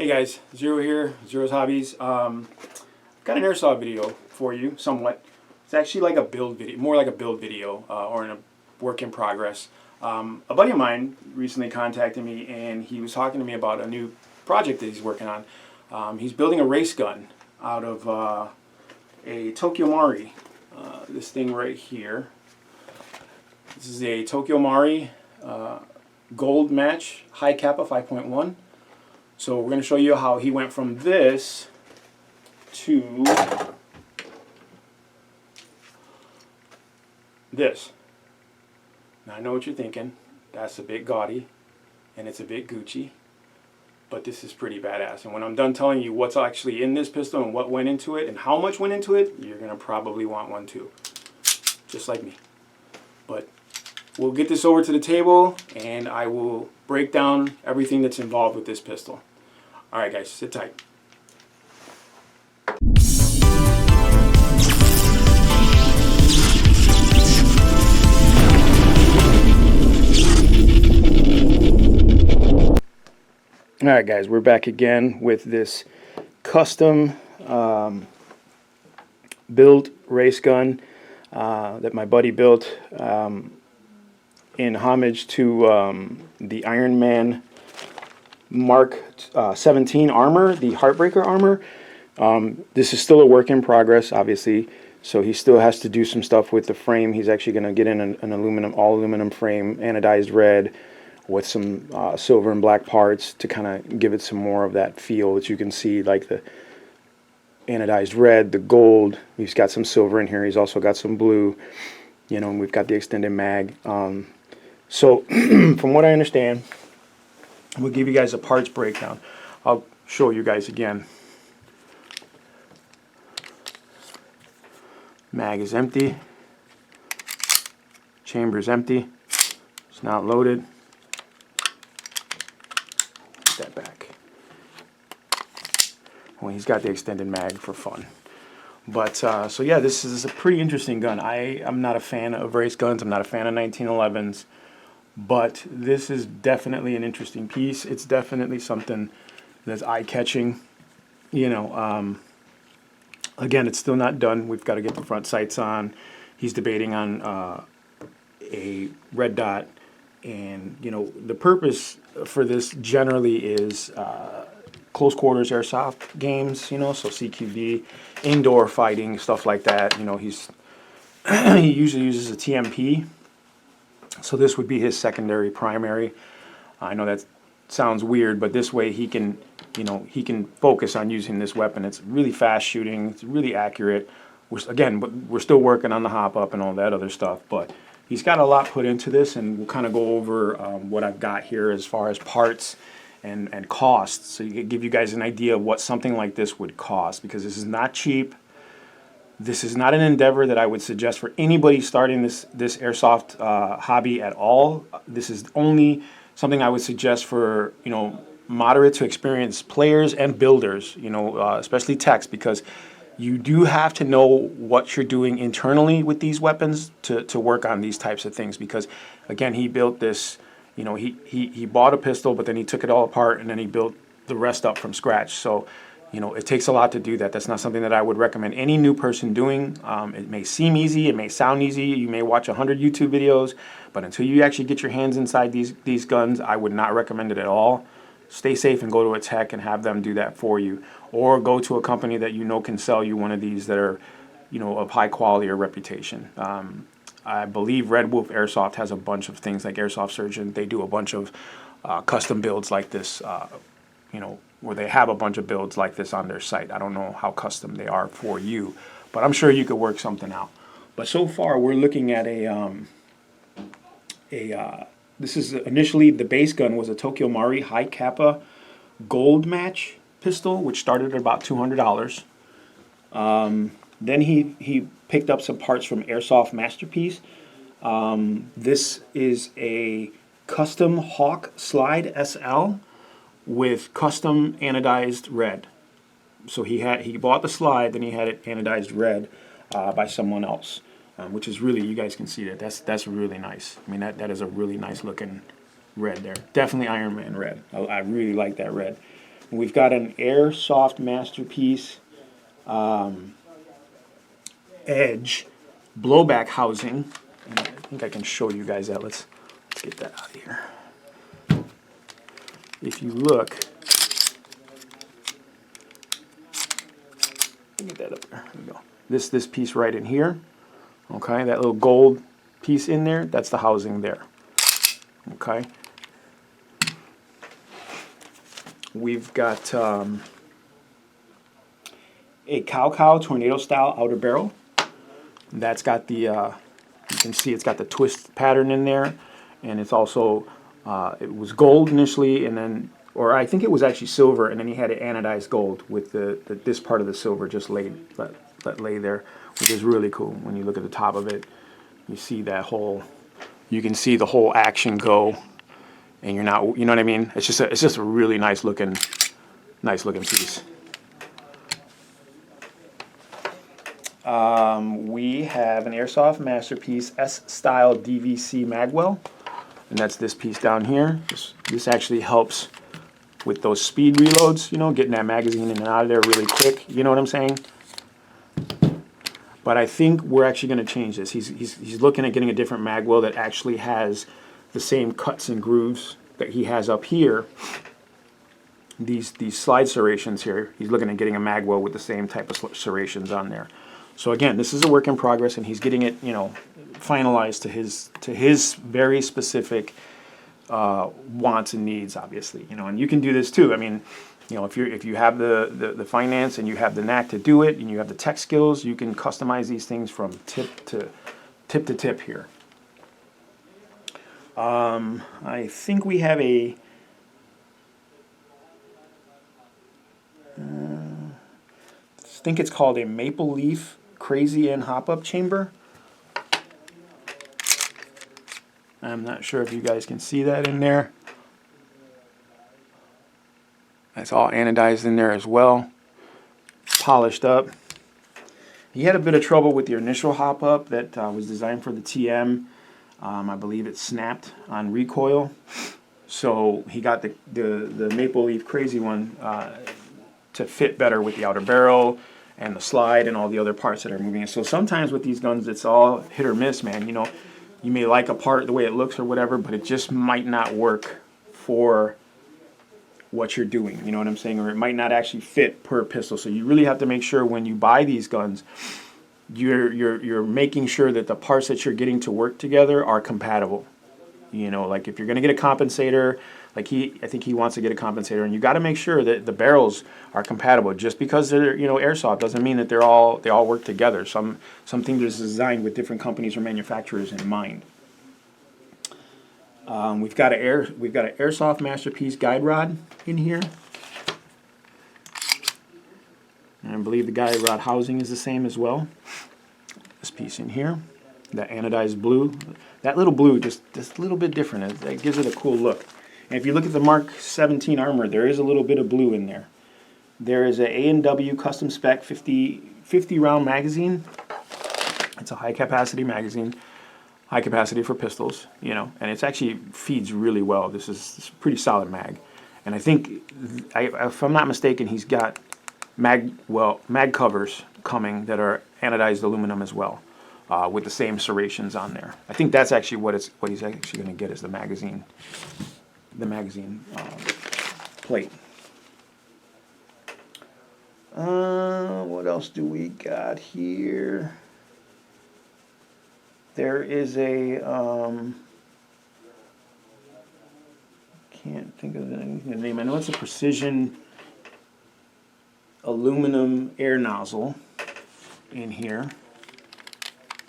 Hey guys, Zero here, Zero's Hobbies. Got an airsoft video for you, somewhat. It's actually like a build video, more like a build video, or in a work in progress. A buddy of mine recently contacted me and he was talking to me about a new project that he's working on. He's building a race gun out of a Tokyo Mari. This thing right here. This is a Tokyo Mari gold match, high kappa 5.1. So we're going to show you how he went from this to this. Now I know what you're thinking. That's a bit gaudy and it's a bit Gucci, but this is pretty badass. And when I'm done telling you what's actually in this pistol and what went into it and how much went into it, you're going to probably want one too, just like me. But we'll get this over to the table and I will break down everything that's involved with this pistol. Alright guys, sit tight. Alright guys, we're back again with this custom built race gun that my buddy built in homage to the Iron Man Mark 17 armor, the Heartbreaker armor. This is still a work in progress, obviously, so he still has to do some stuff with the frame. He's actually going to get in an all aluminum frame, anodized red, with some silver and black parts to kind of give it some more of that feel that you can see, like the anodized red, the gold. He's got some silver in here. He's also got some blue, you know, and we've got the extended mag. So from what I understand, we'll give you guys a parts breakdown. I'll show you guys again. Mag is empty. Chamber is empty. It's not loaded. Put that back. Well, he's got the extended mag for fun. But so yeah, this is a pretty interesting gun. I'm not a fan of race guns. I'm not a fan of 1911s. But this is definitely an interesting piece. It's definitely something that's eye-catching. You know, again, it's still not done. We've got to get the front sights on. He's debating on a red dot. And, you know, the purpose for this generally is close quarters airsoft games, you know, so CQB, indoor fighting, stuff like that. You know, he usually uses a TMP. So this would be his secondary primary. I know that sounds weird, but this way he can, you know, he can focus on using this weapon. It's really fast shooting. It's really accurate. We're still working on the hop up and all that other stuff, but he's got a lot put into this, and we'll kind of go over what I've got here as far as parts and costs, so you can give you guys an idea of what something like this would cost, because this is not cheap. This is not an endeavor that I would suggest for anybody starting this airsoft hobby at all. This is only something I would suggest for, you know, moderate to experienced players and builders, you know, especially techs, because you do have to know what you're doing internally with these weapons to work on these types of things. Because again, he built this, you know, he bought a pistol, but then he took it all apart and then he built the rest up from scratch. So, you know, it takes a lot to do that. That's not something that I would recommend any new person doing. It may seem easy, it may sound easy, you may watch 100 YouTube videos, but until you actually get your hands inside these guns, I would not recommend it at all. Stay safe and go to a tech and have them do that for you. Or go to a company that you know can sell you one of these that are, you know, of high quality or reputation. I believe Red Wolf Airsoft has a bunch of things, like Airsoft Surgeon. They do a bunch of custom builds like this, you know, where they have a bunch of builds like this on their site. I don't know how custom they are for you, but I'm sure you could work something out. But so far, we're looking at this is initially, the base gun was a Tokyo Mari high kappa gold match pistol, which started at about $200. Then he picked up some parts from Airsoft Masterpiece. This is a custom Hawk Slide SL with custom anodized red. So he bought the slide, then he had it anodized red by someone else, which is really, you guys can see that that's really nice. I mean, that is a really nice looking red there. Definitely Iron Man red. I really like that red. We've got an Airsoft Masterpiece edge blowback housing. And I think I can show you guys that. Let's get that out of here. If you look, get that up there. There we go. This piece right in here. Okay, that little gold piece in there, that's the housing there. Okay. We've got a cow tornado style outer barrel. That's got the, you can see it's got the twist pattern in there, and it's also, it was gold initially, and then, or I think it was actually silver, and then he had it anodized gold with this part of the silver just let lay there, which is really cool. When you look at the top of it, you see that whole, you can see the whole action go, and you're not, you know what I mean? It's just a really nice looking piece. We have an Airsoft Masterpiece S-Style DVC magwell, and that's this piece down here. This actually helps with those speed reloads, you know, getting that magazine in and out of there really quick. You know what I'm saying? But I think we're actually going to change this. He's looking at getting a different magwell that actually has the same cuts and grooves that he has up here. These slide serrations here, he's looking at getting a magwell with the same type of serrations on there. So again, this is a work in progress, and he's getting it, you know, finalized to his very specific wants and needs, obviously. You know, and you can do this too. I mean, you know, if you have the finance and you have the knack to do it, and you have the tech skills, you can customize these things from tip to tip here. I think we have a I think it's called a Maple Leaf Crazy and Hopup Chamber. I'm not sure if you guys can see that in there. That's all anodized in there as well, polished up. He had a bit of trouble with the initial hop-up that was designed for the TM. I believe it snapped on recoil. So he got the Maple Leaf Crazy one to fit better with the outer barrel and the slide and all the other parts that are moving. So sometimes with these guns, it's all hit or miss, man. You know, you may like a part the way it looks or whatever, but it just might not work for what you're doing. You know what I'm saying? Or it might not actually fit per pistol. So you really have to make sure when you buy these guns, you're making sure that the parts that you're getting to work together are compatible. You know, like if you're going to get a compensator, like I think he wants to get a compensator, and you got to make sure that the barrels are compatible. Just because they're, you know, Airsoft doesn't mean that they all work together. Something is designed with different companies or manufacturers in mind. We've got an Airsoft Masterpiece guide rod in here, and I believe the guide rod housing is the same as well. This piece in here, that anodized blue, that little blue just a little bit different. It gives it a cool look. And if you look at the Mark 17 armor, there is a little bit of blue in there. There is a A&W custom spec 50 round magazine. It's a high capacity magazine, high capacity for pistols, you know, and it actually feeds really well. This is a pretty solid mag. And I think, if I'm not mistaken, he's got mag covers coming that are anodized aluminum as well, with the same serrations on there. I think that's actually what he's actually going to get is the magazine plate. What else do we got here? There is a can't think of the name. I know it's a precision aluminum air nozzle in here,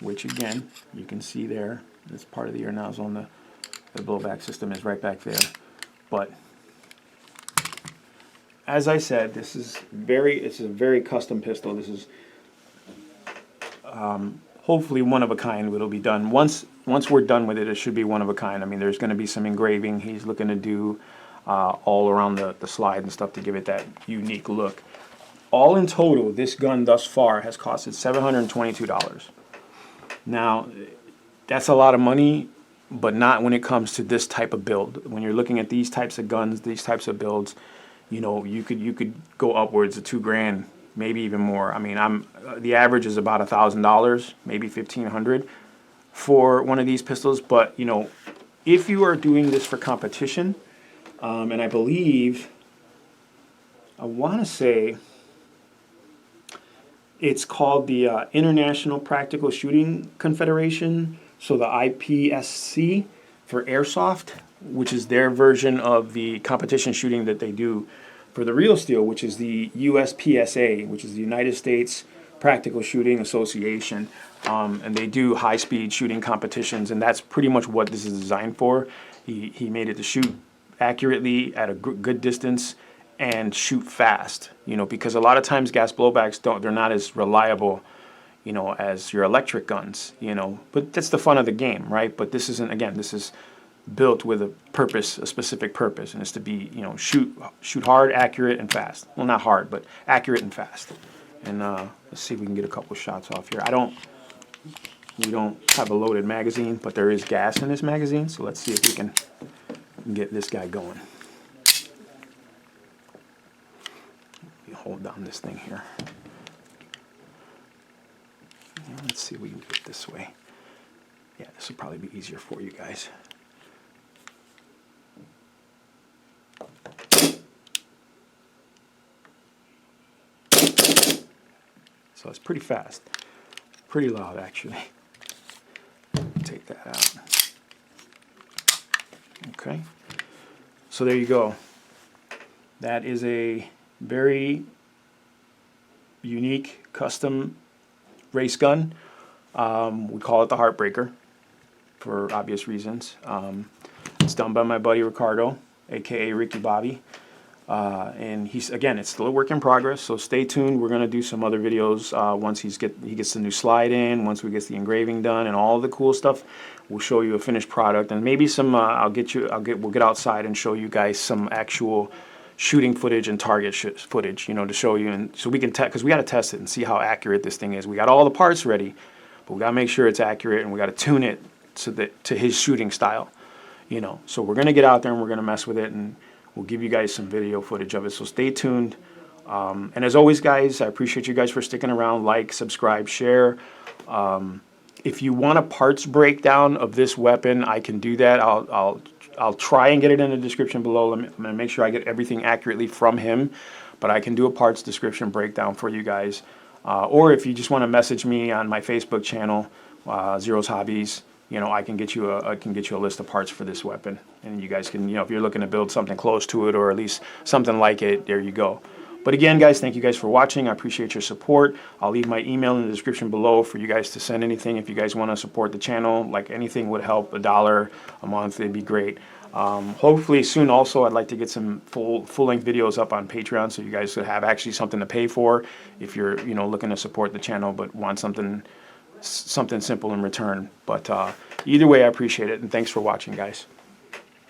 which again you can see there. That's part of the air nozzle, and the blowback system is right back there. But as I said, it's a very custom pistol. This is hopefully one of a kind. It'll be done once we're done with it. It should be one of a kind. I mean, there's going to be some engraving he's looking to do all around the slide and stuff to give it that unique look. All in total, this gun thus far has costed $722. Now, that's a lot of money, but not when it comes to this type of build. When you're looking at these types of guns, these types of builds, you know, you could go upwards of $2,000, maybe even more. I mean, the average is about $1,000, maybe 1,500 for one of these pistols. But you know, if you are doing this for competition, and I believe, I want to say it's called the International Practical Shooting Confederation, so the IPSC for Airsoft, which is their version of the competition shooting that they do for the real steel, which is the USPSA, which is the United States Practical Shooting Association. And they do high-speed shooting competitions, and that's pretty much what this is designed for. He made it to shoot accurately at a good distance and shoot fast, you know, because a lot of times gas blowbacks they're not as reliable, you know, as your electric guns, you know, but that's the fun of the game, right? But this isn't, again, this is built with a purpose, a specific purpose, and it's to be, you know, shoot hard, accurate, and fast. Well, not hard, but accurate and fast. And let's see if we can get a couple shots off here. We don't have a loaded magazine, but there is gas in this magazine, so let's see if we can get this guy going. Hold down this thing here. Let's see if we can do it this way. Yeah, this will probably be easier for you guys. So it's pretty fast. Pretty loud, actually. Take that out. Okay. So there you go. That is a very unique custom race gun. We call it the Heartbreaker for obvious reasons. It's done by my buddy Ricardo, aka Ricky Bobby, and it's still a work in progress. So stay tuned. We're gonna do some other videos once he gets the new slide in, once we get the engraving done, and all the cool stuff. We'll show you a finished product, and maybe some. We'll get outside and show you guys some actual shooting footage and target footage, you know, to show you, and so we can test, because we got to test it and see how accurate this thing is. We got all the parts ready, but we got to make sure it's accurate, and we got to tune it to his shooting style, you know. So we're gonna get out there and we're gonna mess with it, and we'll give you guys some video footage of it. So stay tuned. And as always, guys, I appreciate you guys for sticking around. Like, subscribe, share. If you want a parts breakdown of this weapon, I can do that. I'll try and get it in the description below. I'm going to make sure I get everything accurately from him, but I can do a parts description breakdown for you guys. Or if you just want to message me on my Facebook channel, Zero's Hobbies, you know, I can get you a list of parts for this weapon, and you guys can, you know, if you're looking to build something close to it or at least something like it, there you go. But again, guys, thank you guys for watching. I appreciate your support. I'll leave my email in the description below for you guys to send anything. If you guys want to support the channel, like anything would help, $1 a month, it'd be great. Hopefully soon also I'd like to get some full-length videos up on Patreon, so you guys could have actually something to pay for if you're, you know, looking to support the channel but want something simple in return. But either way, I appreciate it, and thanks for watching, guys.